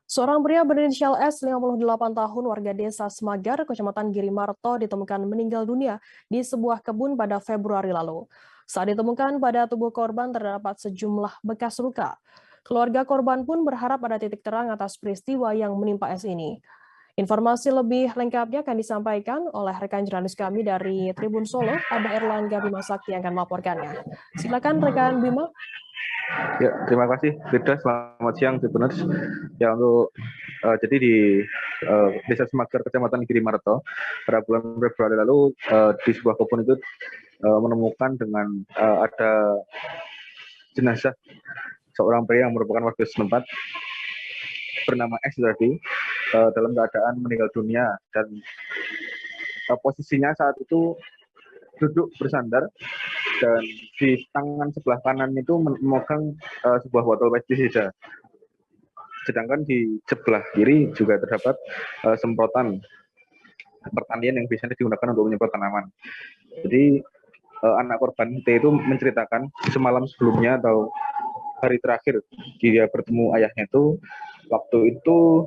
Seorang pria berinisial S, 58 tahun, warga desa Semagar, Kecamatan Girimarto, ditemukan meninggal dunia di sebuah kebun pada Februari lalu. Saat ditemukan, pada tubuh korban terdapat sejumlah bekas luka. Keluarga korban pun berharap ada titik terang atas peristiwa yang menimpa S ini. Informasi lebih lengkapnya akan disampaikan oleh rekan jurnalis kami dari Tribun Solo, ada Erlangga Bima Sakti yang akan melaporkannya. Silakan rekan Bima. Ya, terima kasih, Firda. Selamat siang, Tribuners. Ya, jadi di Desa Semagar, Kecamatan Girimarto, pada bulan Februari lalu di sebuah kebun itu menemukan dengan ada jenazah seorang pria yang merupakan warga setempat bernama X tadi dalam keadaan meninggal dunia, dan posisinya saat itu duduk bersandar dan di tangan sebelah kanan itu memegang sebuah botol pestisida. Sedangkan di sebelah kiri juga terdapat semprotan pertanian yang biasanya digunakan untuk menyemprot tanaman. Jadi anak korban T itu menceritakan semalam sebelumnya atau hari terakhir dia bertemu ayahnya itu, waktu itu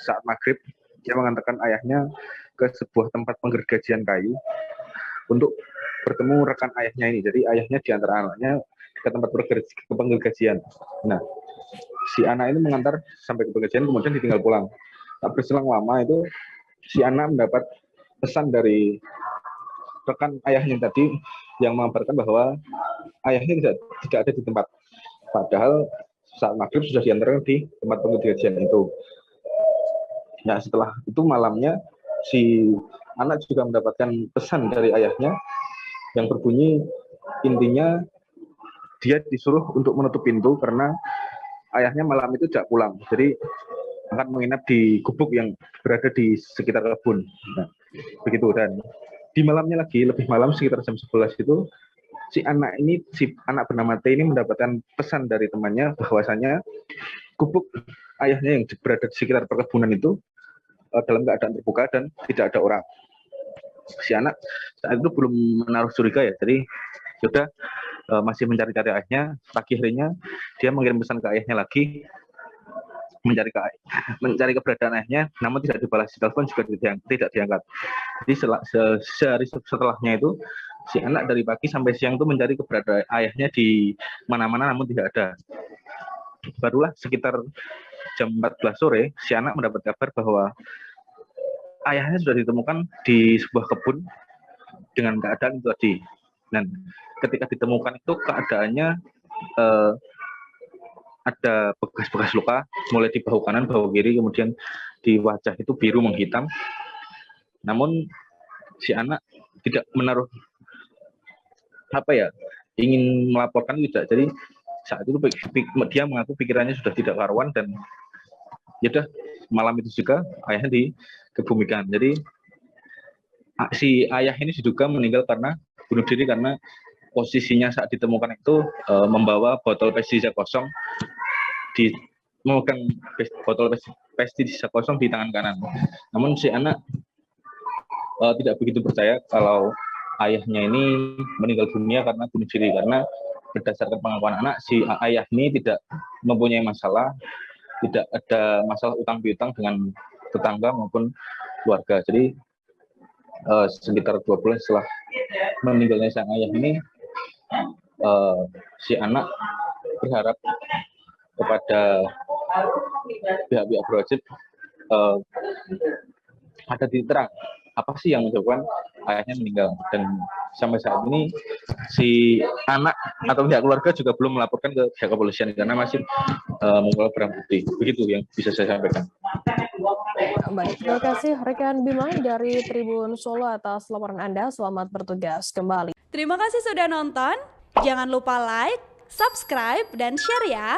saat maghrib dia mengantarkan ayahnya ke sebuah tempat penggergajian kayu untuk bertemu rekan ayahnya ini. Jadi ayahnya diantar anaknya ke tempat penggergajian. Nah, si anak ini mengantar sampai ke penggergajian, kemudian ditinggal pulang. Tak berselang lama itu si anak mendapat pesan dari rekan ayahnya tadi yang mengabarkan bahwa ayahnya tidak ada di tempat. Padahal saat maghrib sudah diantarkan di tempat penggergajian itu. Nah, setelah itu malamnya si anak juga mendapatkan pesan dari ayahnya yang berbunyi intinya dia disuruh untuk menutup pintu karena ayahnya malam itu tidak pulang. Jadi akan menginap di gubuk yang berada di sekitar kebun. Nah, begitu. Dan di malamnya lagi, lebih malam sekitar jam 11 itu, si anak bernama T ini mendapatkan pesan dari temannya bahwasanya gubuk ayahnya yang berada di sekitar perkebunan itu dalam keadaan terbuka dan tidak ada orang. Si anak saat itu belum menaruh curiga ya, jadi sudah masih mencari-cari ayahnya. Pagi harinya dia mengirim pesan ke ayahnya lagi, mencari keberadaan ayahnya, namun tidak dibalas, telepon juga tidak diangkat. Jadi sehari setelahnya itu si anak dari pagi sampai siang itu mencari keberadaan ayahnya di mana-mana, namun tidak ada. Barulah sekitar jam 14 sore si anak mendapat kabar bahwa ayahnya sudah ditemukan di sebuah kebun dengan keadaan itu tadi. Dan ketika ditemukan itu keadaannya ada bekas-bekas luka, mulai di bahu kanan, bahu kiri, kemudian di wajah itu biru menghitam. Namun si anak tidak menaruh ingin melaporkan, tidak. Jadi saat itu dia mengaku pikirannya sudah tidak karuan, dan ya udah malam itu juga ayahnya dikebumikan. Jadi si ayah ini diduga meninggal karena bunuh diri karena posisinya saat ditemukan itu membawa botol pestisida kosong, memegang botol pestisida kosong di tangan kanan. Namun si anak tidak begitu percaya kalau ayahnya ini meninggal dunia karena bunuh diri, karena berdasarkan pengakuan anak, si ayah ini tidak mempunyai masalah, tidak ada masalah utang piutang dengan tetangga maupun keluarga. Jadi sekitar 2 bulan setelah meninggalnya sang ayah ini, si anak berharap kepada pihak-pihak berwajib ada titik terang apa sih yang menyebabkan ayahnya meninggal. Dan sampai saat ini si anak atau pihak keluarga juga belum melaporkan ke pihak kepolisian karena masih mengumpulkan barang bukti. Begitu yang bisa saya sampaikan. Baik, terima kasih rekan Bima dari Tribun Solo atas laporan Anda. Selamat bertugas kembali. Terima kasih sudah nonton. Jangan lupa like, subscribe, dan share ya.